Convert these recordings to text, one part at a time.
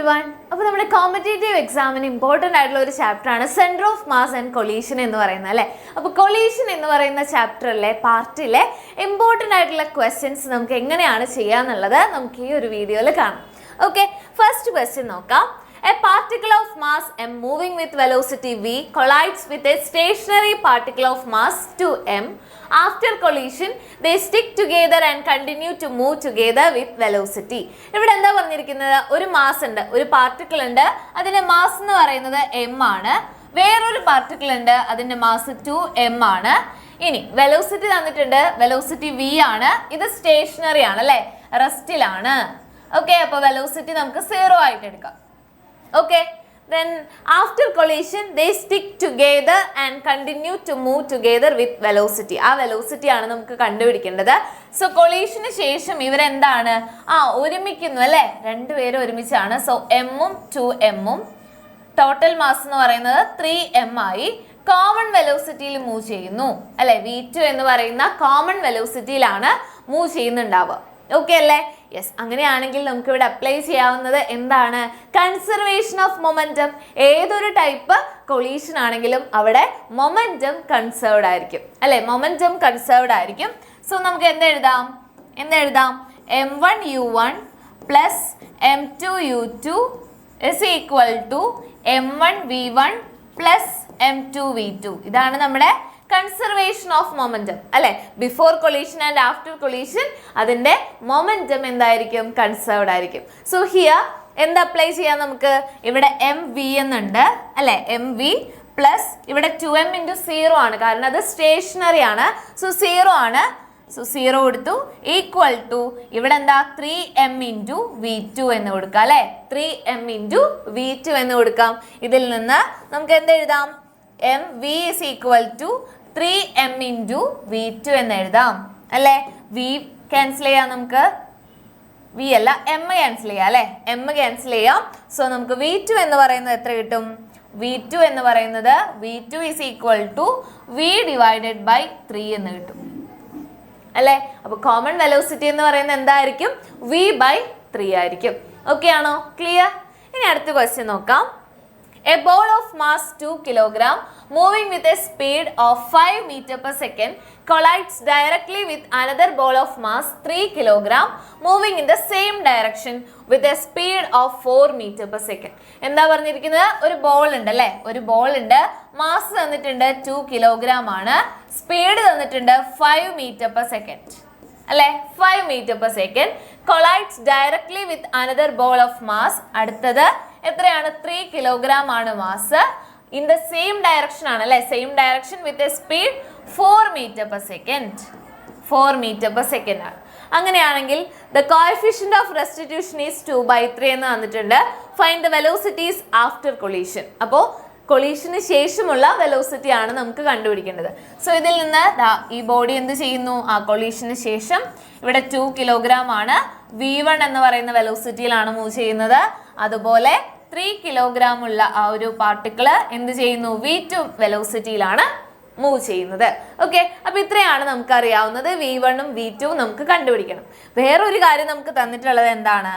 everyone. അപ്പോൾ നമ്മുടെ competitive എക്സാമിന് ഇമ്പോർട്ടൻ്റ് ആയിട്ടുള്ള ഒരു ചാപ്റ്ററാണ് centre of mass and collision എന്ന് പറയുന്നത് അല്ലേ. അപ്പോൾ കൊളീഷൻ എന്ന് പറയുന്ന ചാപ്റ്ററിലെ പാർട്ടിലെ ഇമ്പോർട്ടൻ്റ് ആയിട്ടുള്ള ക്വസ്റ്റ്യൻസ് നമുക്ക് എങ്ങനെയാണ് ചെയ്യാന്നുള്ളത് നമുക്ക് ഈ ഒരു വീഡിയോയിൽ കാണാം. ഓക്കെ, ഫസ്റ്റ് ക്വസ്റ്റ്യൻ നോക്കാം. A particle of mass m moving with velocity v collides with a stationary particle of mass 2m. After collision, they stick together and continue to move together with velocity. ഇവിടെ എന്താ പറഞ്ഞിരിക്കുന്നത്? ഒരു mass ഉണ്ട്, ഒരു particle ഉണ്ട്, അതിന്റെ mass എന്ന് പറയുന്നത് m ആണ്. വേറൊരു പാർട്ടിക്കിൾ ഉണ്ട്, അതിന്റെ മാസ് 2m ആണ്. ഇനി വെലോസിറ്റി തന്നിട്ടുണ്ട്, വെലോസിറ്റി v ആണ്. ഇത് സ്റ്റേഷനറി ആണ് അല്ലേ, റെസ്റ്റിലാണ്. ഓക്കെ, അപ്പോൾ വെലോസിറ്റി നമുക്ക് 0 ആയിട്ട് എടുക്കാം. Okay, then after collision they stick together and continue to move together with velocity. ആ velocity ആണ് നമുക്ക് കണ്ടുപിടിക്കേണ്ടത്. സോ കൊളീഷന് ശേഷം ഇവരെന്താണ് ഒരുമിക്കുന്നു അല്ലേ, രണ്ടുപേരും ഒരുമിച്ചാണ്. സോ എമ്മും 2m ടോട്ടൽ മാസ് എന്ന് പറയുന്നത് 3m ആയി. കോമൺ വെലോസിറ്റിയിൽ മൂവ് ചെയ്യുന്നു അല്ലെ, v2 എന്ന് പറയുന്ന കോമൺ വെലോസിറ്റിയിലാണ് മൂവ് ചെയ്യുന്നുണ്ടാവുക. ഓക്കെ അല്ലേ? യെസ്, അങ്ങനെയാണെങ്കിൽ നമുക്ക് ഇവിടെ അപ്ലൈ ചെയ്യാവുന്നത് എന്താണ്? Conservation of momentum. ഏതൊരു ടൈപ്പ് കൊളീഷൻ ആണെങ്കിലും അവിടെ മൊമെന്റം കൺസേർവ്ഡ് ആയിരിക്കും അല്ലെ, മൊമെന്റം കൺസേർവ്ഡ് ആയിരിക്കും. സോ നമുക്ക് എന്തെഴുതാം? m1u1 plus m2u2 is equal to m1v1 plus m2v2. ഇതാണ് നമ്മുടെ കൺസർവേഷൻ ഓഫ് മൊമെന്റം അല്ലെ. Before collision and after collision അതിന്റെ മൊമെന്റം എന്തായിരിക്കും? കൺസേർവ്ഡ് ആയിരിക്കും. സോ ഹിയർ എന്ത് അപ്ലൈ ചെയ്യാം നമുക്ക്? ഇവിടെ എം വി എന്നുണ്ട് അല്ലെ, എം വി പ്ലസ് ഇവിടെ 2m × 0 ആണ്, കാരണം അത് സ്റ്റേഷനറി ആണ്. സോ 0 ആണ്. സോ 0 കൊടുത്തു, ഈക്വൽ ടു ഇവിടെ എന്താ 3m × v2 എന്ന് കൊടുക്കാം അല്ലെ, 3m × v2 എന്ന് കൊടുക്കാം. ഇതിൽ നിന്ന് നമുക്ക് എന്തെഴുതാം? M V is equal to 3m × v2 എന്ന് എഴുതാം അല്ലേ. വി ക്യാൻസൽ ചെയ്യാം, നമുക്ക് വി അല്ല എം ക്യാൻസൽ ചെയ്യാം അല്ലേ, എം ക്യാൻസൽ ചെയ്യാം. സോ നമുക്ക് v2 എന്ന് പറയുന്നത് എത്ര കിട്ടും? v2 എന്ന് പറയുന്നത് v2 is equal to v divided by 3 എന്ന് കിട്ടും അല്ലേ. അപ്പോൾ കോമൺ വെലോസിറ്റി എന്ന് പറയുന്നത് എന്തായിരിക്കും? v/3 ആയിരിക്കും. ഓക്കെ ആണോ? ക്ലിയർ? ഇനി അടുത്ത ക്വസ്റ്റ്യൻ നോക്കാം. A ball of mass 2 kg moving with a speed of 5 meter per second collides directly with another ball of mass 3 kg moving in the same direction with a speed of 4 meter per second. എന്താ പറഞ്ഞിരിക്കുന്നത്? ഒരു ball ഉണ്ട് അല്ലേ, ഒരു ball ഉണ്ട്, mass തന്നിട്ടുണ്ട് 2 kg ആണ്, speed തന്നിട്ടുണ്ട് 5 meter per second അല്ലേ, 5 meter per second collides directly with another ball of mass. അടുത്തത് എത്രയാണ്? 3 kg ആണ് mass. In the same direction ആണ് അല്ലേ, same direction with a speed 4 meter per second. 4 meter per second ആണ്. അങ്ങനെയാണെങ്കിൽ the coefficient of restitution is 2/3 എന്ന് തന്നിട്ടുണ്ട്. Find the velocities after collision. അപ്പോൾ കൊളീഷന് ശേഷമുള്ള വെലോസിറ്റി ആണ് നമുക്ക് കണ്ടുപിടിക്കേണ്ടത്. സോ ഇതിൽ നിന്ന് ഈ ബോഡി എന്ത് ചെയ്യുന്നു? കൊളീഷന് ശേഷം ഇവിടെ 2 kg v1 എന്ന് പറയുന്ന വെലോസിറ്റിയിലാണ് മൂവ് ചെയ്യുന്നത്. അതുപോലെ 3 kg ഉള്ള ആ ഒരു പാർട്ടിക്കിള് എന്ത് ചെയ്യുന്നു? v2 വെലോസിറ്റിയിലാണ് മൂവ് ചെയ്യുന്നത്. ഓക്കെ, അപ്പൊ ഇത്രയാണ് നമുക്ക് അറിയാവുന്നത്. v1ഉം v2ഉം നമുക്ക് കണ്ടുപിടിക്കണം. വേറൊരു കാര്യം നമുക്ക് തന്നിട്ടുള്ളത് എന്താണ്?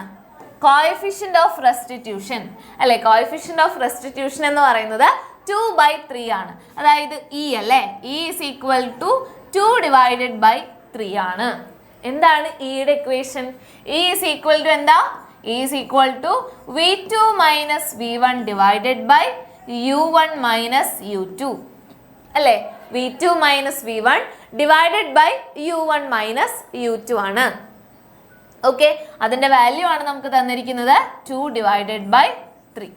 കോഎഫിഷ്യന്റ് ഓഫ് റെസ്റ്റിറ്റ്യൂഷൻ അല്ലെ. കോഎഫിഷ്യന്റ് ഓഫ് റെസ്റ്റിറ്റ്യൂഷൻ എന്ന് പറയുന്നത് 2/3 ആണ്. അതായത് ഇ അല്ലേ, e is equal to 2 divided by 3 ആണ്. എന്താണ് ഇയുടെ equation? E is equal to എന്താ? E is equal to v2 minus v1 divided by u1 minus u2 അല്ലേ. v2 minus v1 divided by u1 minus u2 ആണ്. Okay, അതിന്റെ value ആണ് നമുക്ക് തന്നിരിക്കുന്നത് 2 ഡിവൈഡഡ് ബൈ 3.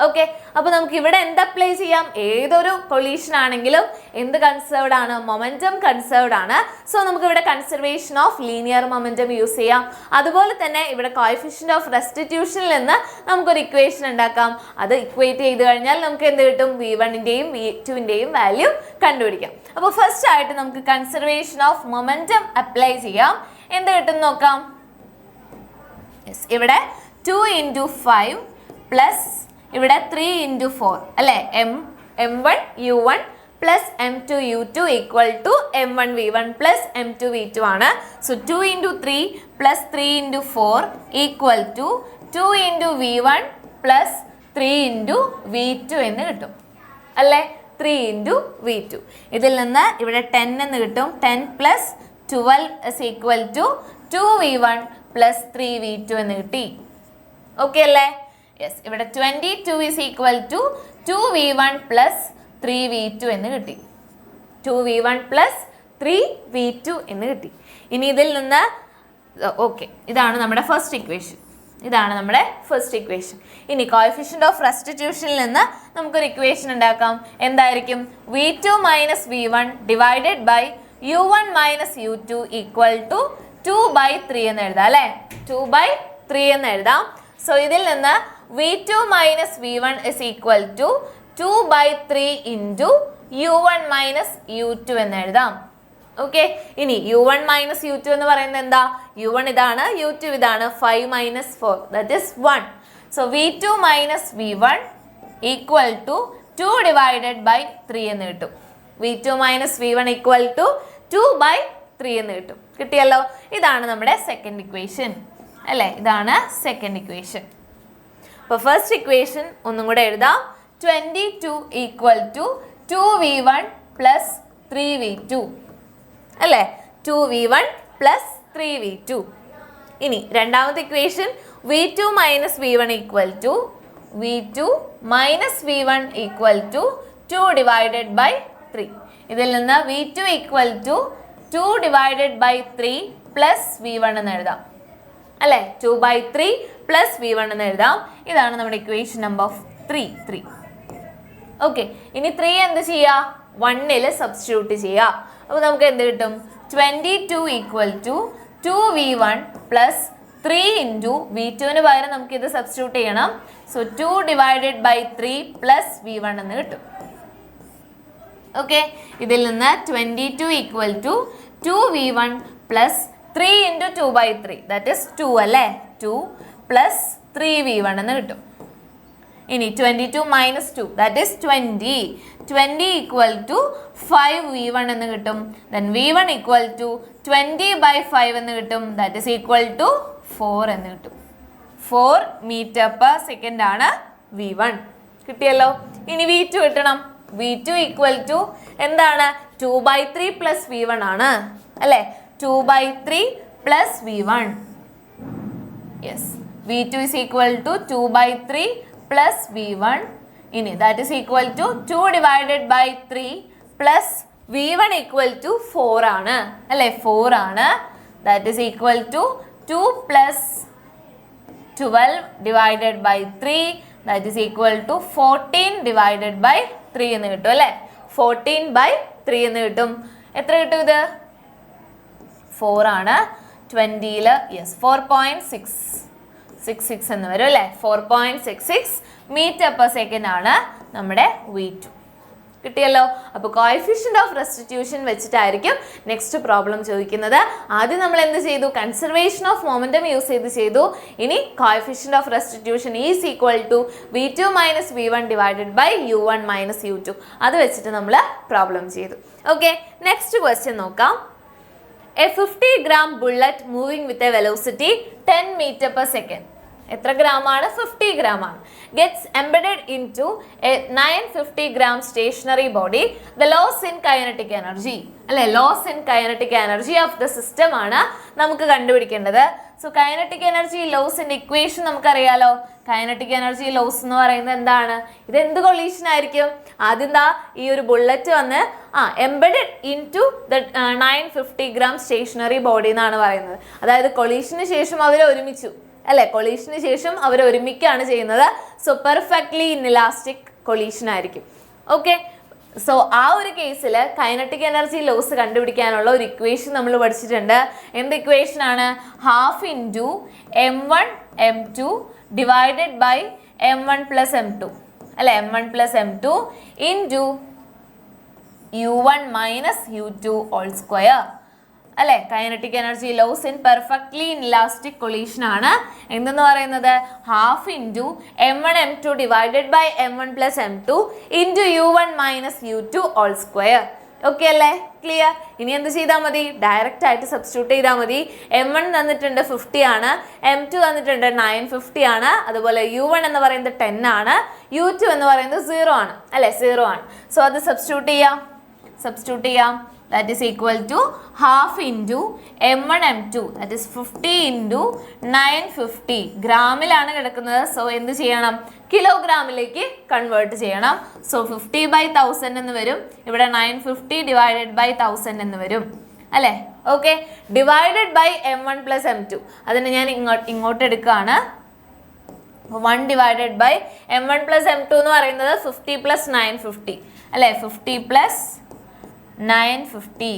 ഓക്കെ, അപ്പോൾ നമുക്ക് ഇവിടെ എന്ത് അപ്ലൈ ചെയ്യാം? ഏതൊരു കൊളീഷൻ ആണെങ്കിലും എന്ത് കൺസേർവ്ഡ് ആണ്? മൊമെന്റം കൺസേർവ്ഡ് ആണ്. സോ നമുക്ക് ഇവിടെ conservation of linear momentum use ചെയ്യാം. അതുപോലെ തന്നെ ഇവിടെ കോഎഫിഷ്യന്റ് ഓഫ് റെസ്റ്റിറ്റ്യൂഷനിൽ നിന്ന് നമുക്കൊരു ഇക്വേഷൻ ഉണ്ടാക്കാം. അത് ഇക്വേറ്റ് ചെയ്ത് കഴിഞ്ഞാൽ നമുക്ക് എന്ത് കിട്ടും? v1ന്റെയും v2ന്റെയും വാല്യൂ കണ്ടുപിടിക്കാം. അപ്പോൾ ഫസ്റ്റ് ആയിട്ട് നമുക്ക് കൺസർവേഷൻ ഓഫ് മൊമെന്റം അപ്ലൈ ചെയ്യാം. എന്ത് കിട്ടും നോക്കാം. ഇവിടെ 2 × 5 പ്ലസ് ഇവിടെ 3 × 4 അല്ലേ, m1u1 plus m2u2 equal to m1v1 plus m2v2 ആണ്. So 2 × 3 plus 3 × 4 equal to 2 into V1 plus 3 into V2 എന്ന് കിട്ടും അല്ലേ? 3 ഇൻറ്റു V2. ഇതിൽ നിന്ന് ഇവിടെ 10 എന്ന് കിട്ടും. 10 plus 12 is equal to 2V1 plus 3V2 എന്ന് കിട്ടി. ഓക്കെ അല്ലേ? യെസ്, ഇവിടെ 22 is equal to 2V1 plus 3V2 എന്ന് കിട്ടി. 2V1 പ്ലസ് 3V2 എന്ന് കിട്ടി. ഇനി ഇതിൽ നിന്ന് ഓക്കെ, ഇതാണ് നമ്മുടെ ഫസ്റ്റ് ഇക്വേഷൻ. ഇനി കോഎഫിഷ്യന്റ് ഓഫ് റെസ്റ്റിറ്റ്യൂഷനിൽ നിന്ന് നമുക്കൊരു ഇക്വേഷൻ ഉണ്ടാക്കാം. എന്തായിരിക്കും? V2 minus V1 divided by U1 minus U2 equal to 2/3 എന്ന് എഴുതാം അല്ലേ? 2/3 എന്ന് എഴുതാം. സോ ഇതിൽ നിന്ന് V2 minus V1 is equal to 2/3 into U1 minus U2 എന്ന് എഴുതാം. ഓക്കെ, ഇനി U1 മൈനസ് U2 എന്ന് പറയുന്നത് എന്താ? U1 ഇതാണ്, U2 ഇതാണ്. 5 minus 4 that is 1. So V2 minus V1 equal to 2 divided by 3 എന്ന് കിട്ടും. V2 minus V1 equal to 2/3 എന്ന് കിട്ടും. കിട്ടിയല്ലോ? ഇതാണ് നമ്മുടെ സെക്കൻഡ് ഇക്വേഷൻ അല്ലേ? അപ്പോൾ ഫസ്റ്റ് ഇക്വേഷൻ ഒന്നും കൂടെ എഴുതാം. 22 equal to 2V1 plus 3V2 അല്ലേ? 2V1 plus 3V2. ഇനി രണ്ടാമത്തെ equation V2 minus V1 equal to V2 minus V1 equal to 2 divided by 3. ഇതിൽ നിന്ന് V2 equal to 2 divided by 3 plus V1 എന്ന് എഴുതാം അല്ലേ? 2/3 പ്ലസ് V1 എന്ന് എഴുതാം. ഇതാണ് നമ്മുടെ ഇക്വേഷൻ നമ്പർ 3. ഓക്കെ, ഇനി 3 എന്ത് ചെയ്യുക? 1ൽ സബ്സ്റ്റിറ്റ്യൂട്ട് ചെയ്യുക. അപ്പോൾ നമുക്ക് എന്ത് കിട്ടും? 22 equal to 2V1 plus 3 into V2ന് പകരം നമുക്ക് ഇത് സബ്സ്റ്റിറ്റ്യൂട്ട് ചെയ്യണം. So 2 divided by 3 plus V1 എന്ന് കിട്ടും. ഓക്കെ, ഇതിൽ നിന്ന് 22 equal to 2V1 plus 3 into 2/3 that is 2 അല്ലേ? 2 പ്ലസ് 3V1 എന്ന് കിട്ടും. ഇനി 22 minus 2 that is 20 equal to 5V1 എന്ന് കിട്ടും. ദെൻ V1 ഈക്വൽ ടു 20/5 എന്ന് കിട്ടും. ദാറ്റ് ഇസ് ഈക്വൽ ടു 4 എന്ന് കിട്ടും. 4 മീറ്റർ പെർ സെക്കൻഡ് ആണ് V1. കിട്ടിയല്ലോ? ഇനി V2 കിട്ടണം. V2 ഈക്വൽ ടു എന്താണ്? 2/3 പ്ലസ് V1 ആണ് അല്ലേ? 2/3 plus V1. Yes, V2 is equal to 2/3 plus V1. ഇനി that is equal to 2 divided by 3 plus V1 equal to 4 ആണ് അല്ലേ? 4 ആണ്. That is equal to 2 plus 12 divided by 3 that is equal to 14 divided by 3 എന്ന് കിട്ടും അല്ലേ? 14/3 എന്ന് കിട്ടും. എത്ര കിട്ടും ഇത്? 4 ആണ്. 20ൽ യെസ് 4.666 എന്ന് വരും അല്ലേ? 4.66 മീറ്റർ പെർ സെക്കൻഡ് ആണ് നമ്മുടെ V2. കിട്ടിയല്ലോ? അപ്പോൾ കോഎഫിഷ്യന്റ് ഓഫ് റെസ്റ്റിറ്റ്യൂഷൻ വെച്ചിട്ടായിരിക്കും നെക്സ്റ്റ് പ്രോബ്ലം ചോദിക്കുന്നത്. ആദ്യം നമ്മൾ എന്ത് ചെയ്തു? കൺസർവേഷൻ ഓഫ് മൊമെന്റം യൂസ് ചെയ്തു. ഇനി coefficient of restitution is equal to V2 minus V1 divided by U1 minus U2. അത് വെച്ചിട്ട് നമ്മൾ പ്രോബ്ലം ചെയ്തു. ഓക്കെ, നെക്സ്റ്റ് ക്വസ്റ്റ്യൻ നോക്കാം. A 50-gram bullet moving with a velocity 10 meter per second. എത്ര ഗ്രാമാണ്? 50 gram ആണ്. Gets embedded into a 950-gram stationary body. The loss in kinetic energy അല്ലെ? loss in kinetic energy of the system ആണ് നമുക്ക് കണ്ടുപിടിക്കേണ്ടത്. So kinetic energy ലോസിന്റെ equation നമുക്കറിയാലോ. Kinetic energy loss എന്ന് പറയുന്നത് എന്താണ്? ഇത് എന്ത് കൊളീഷൻ ആയിരിക്കും? ആദ്യം ഈ ഒരു ബുള്ളറ്റ് വന്ന് embedded into the 950-gram stationary body എന്നാണ് പറയുന്നത്. അതായത് കൊളീഷന് ശേഷം അവർ ഒരുമിച്ചു അല്ലെ? കൊളീഷന് ശേഷം അവർ ഒരുമിക്കുകയാണ് ചെയ്യുന്നത്. സോ പെർഫെക്റ്റ്ലി ഇൻഇലാസ്റ്റിക് കൊളീഷൻ ആയിരിക്കും. ഓക്കെ, സോ ആ ഒരു കേസിൽ കൈനറ്റിക് എനർജി ലോസ് കണ്ടുപിടിക്കാനുള്ള ഒരു ഇക്വേഷൻ നമ്മൾ പഠിച്ചിട്ടുണ്ട്. എന്ത് ഇക്വേഷൻ ആണ്? Half into M1 M2 divided by M1 plus M2 അല്ലെ? M1 plus M2 into U1 minus U2 all square അല്ലെ? Kinetic energy loss in perfectly inelastic collision ആണ് എന്തെന്ന് പറയുന്നത്? Half into M1 M2 divided by M1 plus M2 into U1 minus U2 all square. Okay അല്ലേ? Clear? ഇനി എന്ത് ചെയ്താൽ മതി? Direct ആയിട്ട് സബ്സ്റ്റിറ്റ്യൂട്ട് ചെയ്താൽ മതി. M1 തന്നിട്ടുണ്ട് 50 ആണ്, M2 തന്നിട്ടുണ്ട് 950 ആണ്, അതുപോലെ U1 എന്ന് പറയുന്നത് 10 ആണ്, U2 എന്ന് പറയുന്നത് 0 ആണ് അല്ലേ? 0 ആണ്. സോ അത് സബ്സ്റ്റിറ്റ്യൂട്ട് ചെയ്യാം. That is equal to half into M1 M2, that is 50 into 950. ഗ്രാമിലാണ് കിടക്കുന്നത്. സോ എന്ത് ചെയ്യണം? കിലോഗ്രാമിലേക്ക് കൺവേർട്ട് ചെയ്യണം. സോ 50/1000 എന്ന് വരും. ഇവിടെ 950 ഡിവൈഡഡ് ബൈ 1000 എന്ന് വരും അല്ലേ? Okay, divided by M1 plus M2. അതിന് ഞാൻ ഇങ്ങോട്ട് എടുക്കുകയാണ്. 1 divided by M1 plus M2 എന്ന് പറയുന്നത് 50 പ്ലസ് 950 അല്ലേ? 50 plus 950.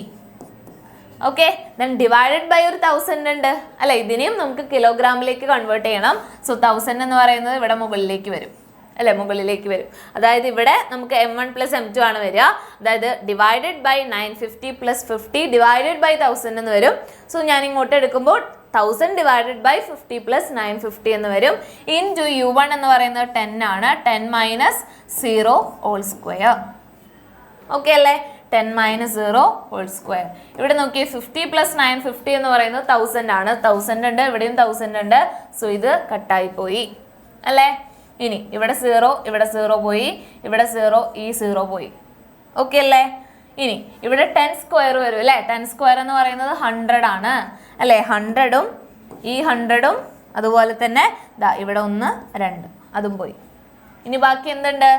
Okay, then divided by ഒരു 1000 ഉണ്ട് അല്ലെ? ഇതിനെയും നമുക്ക് കിലോഗ്രാമിലേക്ക് കൺവേർട്ട് ചെയ്യണം. സോ 1000 എന്ന് പറയുന്നത് ഇവിടെ മുകളിലേക്ക് വരും അല്ലെ? മുകളിലേക്ക് വരും. അതായത് ഇവിടെ നമുക്ക് M1 പ്ലസ് M2 ആണ് വരിക. അതായത് divided by 950 plus 50 divided by 1000 എന്ന് വരും. സോ ഞാൻ ഇങ്ങോട്ട് എടുക്കുമ്പോൾ 1000 ഡിവൈഡഡ് ബൈ 50 പ്ലസ് 950 എന്ന് വരും. ഇൻറ്റു U1 എന്ന് പറയുന്നത് 10 ആണ്. 10 മൈനസ് 0 ഹോൾ സ്ക്വയർ. ഓക്കെ അല്ലേ? 10 മൈനസ് 0 ഹോൾ സ്ക്വയർ. ഇവിടെ നോക്കി 50 പ്ലസ് 950 എന്ന് പറയുന്നത് 1000 ആണ്. 1000 ഉണ്ട്, ഇവിടെയും 1000 ഉണ്ട്. സോ ഇത് കട്ടായി പോയി അല്ലേ? ഇനി ഇവിടെ 0, ഇവിടെ 0 പോയി, ഇവിടെ 0, ഈ 0 പോയി. ഓക്കെ അല്ലേ? ഇനി ഇവിടെ 10 സ്ക്വയർ വരും അല്ലേ? 10 സ്ക്വയർ എന്ന് പറയുന്നത് 100 ആണ് അല്ലേ? 100ഉം ഈ 100ഉം അതുപോലെ തന്നെ ഇവിടെ 1, 2 അതും പോയി. ഇനി ബാക്കി എന്തുണ്ട്?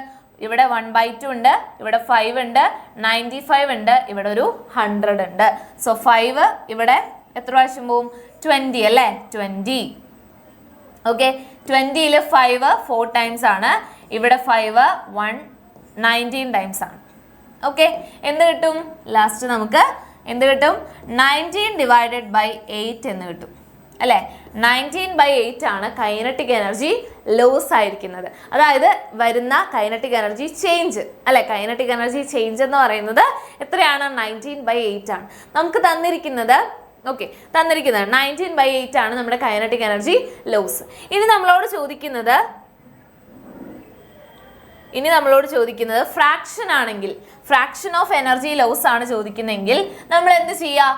ഇവിടെ 1/2 ഉണ്ട്, ഇവിടെ 5 ഉണ്ട്, 95 ഉണ്ട്, ഇവിടെ ഒരു 100 ഉണ്ട്. സോ 5 ഇവിടെ എത്ര പ്രാവശ്യം പോവും? 20 അല്ലേ? 20. ഓക്കെ, 20ൽ 5 4 ടൈംസ് ആണ്. ഇവിടെ 5 19 ടൈംസ് ആണ്. ഓക്കെ, എന്ത് കിട്ടും? ലാസ്റ്റ് നമുക്ക് എന്ത് കിട്ടും? 19 ഡിവൈഡഡ് ബൈ 8 എന്ന് കിട്ടും അല്ലേ? 19/8 ആണ് കൈനറ്റിക് എനർജി ലോസ് ആയിരിക്കുന്നത്. അതായത് വരുന്ന കൈനറ്റിക് എനർജി ചേഞ്ച് അല്ലെ? കൈനറ്റിക് എനർജി ചേഞ്ച് എന്ന് പറയുന്നത് എത്രയാണ്? 19/8 ആണ് നമുക്ക് തന്നിരിക്കുന്നത്. ഓക്കെ, തന്നിരിക്കുന്നത് 19/8 ആണ് നമ്മുടെ കൈനറ്റിക് എനർജി ലോസ്. ഇനി നമ്മളോട് ചോദിക്കുന്നത് ഫ്രാക്ഷൻ ആണെങ്കിൽ, ഫ്രാക്ഷൻ ഓഫ് എനർജി ലോസ് ആണ് ചോദിക്കുന്നതെങ്കിൽ നമ്മൾ എന്ത് ചെയ്യുക?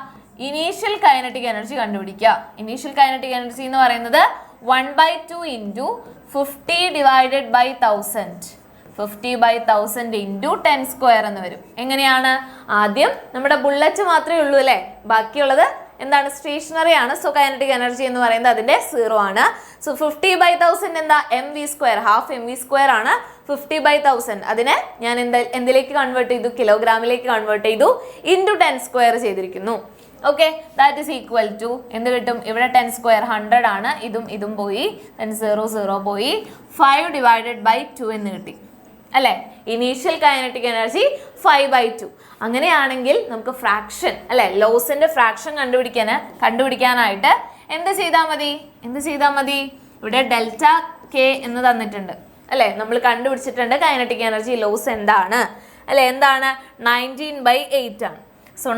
ഇനീഷ്യൽ കൈനറ്റിക് എനർജി കണ്ടുപിടിക്കുക. ഇനീഷ്യൽ കൈനറ്റിക് എനർജി എന്ന് പറയുന്നത് 1/2 into 50 divided by 1000. 50/1000 into 10 square എന്ന് വരും. എങ്ങനെയാണ്? ആദ്യം നമ്മുടെ ബുള്ളറ്റ് മാത്രമേ ഉള്ളൂ അല്ലേ? ബാക്കിയുള്ളത് എന്താണ്? സ്റ്റേഷനറി ആണ്. സോ കൈനറ്റിക് എനർജി എന്ന് പറയുന്നത് അതിന്റെ 0 ആണ്. സോ 50/1000 എന്താ? mv², ഹാഫ് mv² ആണ്. 50/1000 അതിനെ ഞാൻ എന്തിലേക്ക് കൺവേർട്ട് ചെയ്തു? കിലോഗ്രാമിലേക്ക് കൺവേർട്ട് ചെയ്തു. ഇൻറ്റു 10 സ്ക്വയർ ചെയ്തിരിക്കുന്നു. Okay, that is equal to എന്ത് കിട്ടും? ഇവിടെ 10 സ്ക്വയർ 100 ആണ്. ഇതും പോയി, 0 പോയി. 5 ഡിവൈഡഡ് ബൈ 2 എന്ന് കിട്ടി അല്ലേ? Initial kinetic energy 5/2. അങ്ങനെയാണെങ്കിൽ നമുക്ക് ഫ്രാക്ഷൻ അല്ലെ? ലോസിന്റെ ഫ്രാക്ഷൻ കണ്ടുപിടിക്കാനായിട്ട് എന്ത് ചെയ്താൽ മതി? ഇവിടെ ഡെൽറ്റ കെ എന്ന് തന്നിട്ടുണ്ട് അല്ലെ? നമ്മൾ കണ്ടുപിടിച്ചിട്ടുണ്ട് കൈനറ്റിക് എനർജി ലോസ് എന്താണ് അല്ലെ? എന്താണ്? 19/8 ആണ്. സോ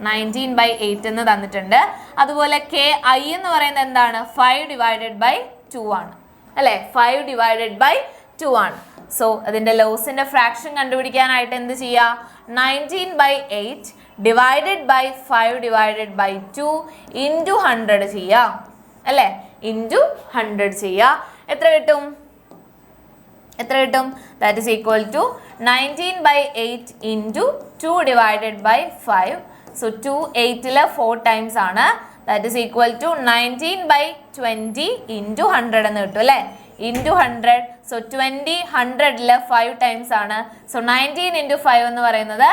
19/8 എന്ന് തന്നിട്ടുണ്ട്. അതുപോലെ കെ ഐ എന്ന് പറയുന്നത് എന്താണ്? 5 ഡിവൈഡഡ് ബൈ 2 ആണ് അല്ലെ? 5 ഡിവൈഡഡ് ബൈ 2 ആണ്. സോ അതിന്റെ ലോസിന്റെ ഫ്രാക്ഷൻ കണ്ടുപിടിക്കാനായിട്ട് എന്ത് ചെയ്യുക? 19/8 divided by 5 divided by 2 into 100 ചെയ്യുക അല്ലെ? ഇൻറ്റു 100 ചെയ്യുക. എത്ര കിട്ടും? That is equal to 19/8 into 2 divided by 5. So 2 8ൽ 4 times ആണ്. That is equal to 19/20 into 100 എന്ന് കിട്ടും അല്ലേ? Into 100. So 20 100ൽ 5 times ആണ്. So 19 into 5 എന്ന് പറയുന്നത്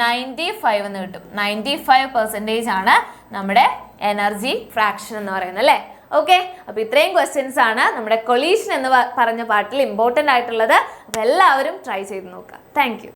95 എന്ന് കിട്ടും. 95% ആണ് നമ്മുടെ എനർജി ഫ്രാക്ഷൻ എന്ന് പറയുന്നത് അല്ലേ? ഓക്കെ, അപ്പോൾ ഇത്രയും ക്വസ്റ്റ്യൻസ് ആണ് നമ്മുടെ കൊളീഷൻ എന്ന് പറഞ്ഞ പാർട്ടിൽ ഇമ്പോർട്ടൻ്റ് ആയിട്ടുള്ളത്. അപ്പോൾ എല്ലാവരും ട്രൈ ചെയ്ത് നോക്കുക. Thank you.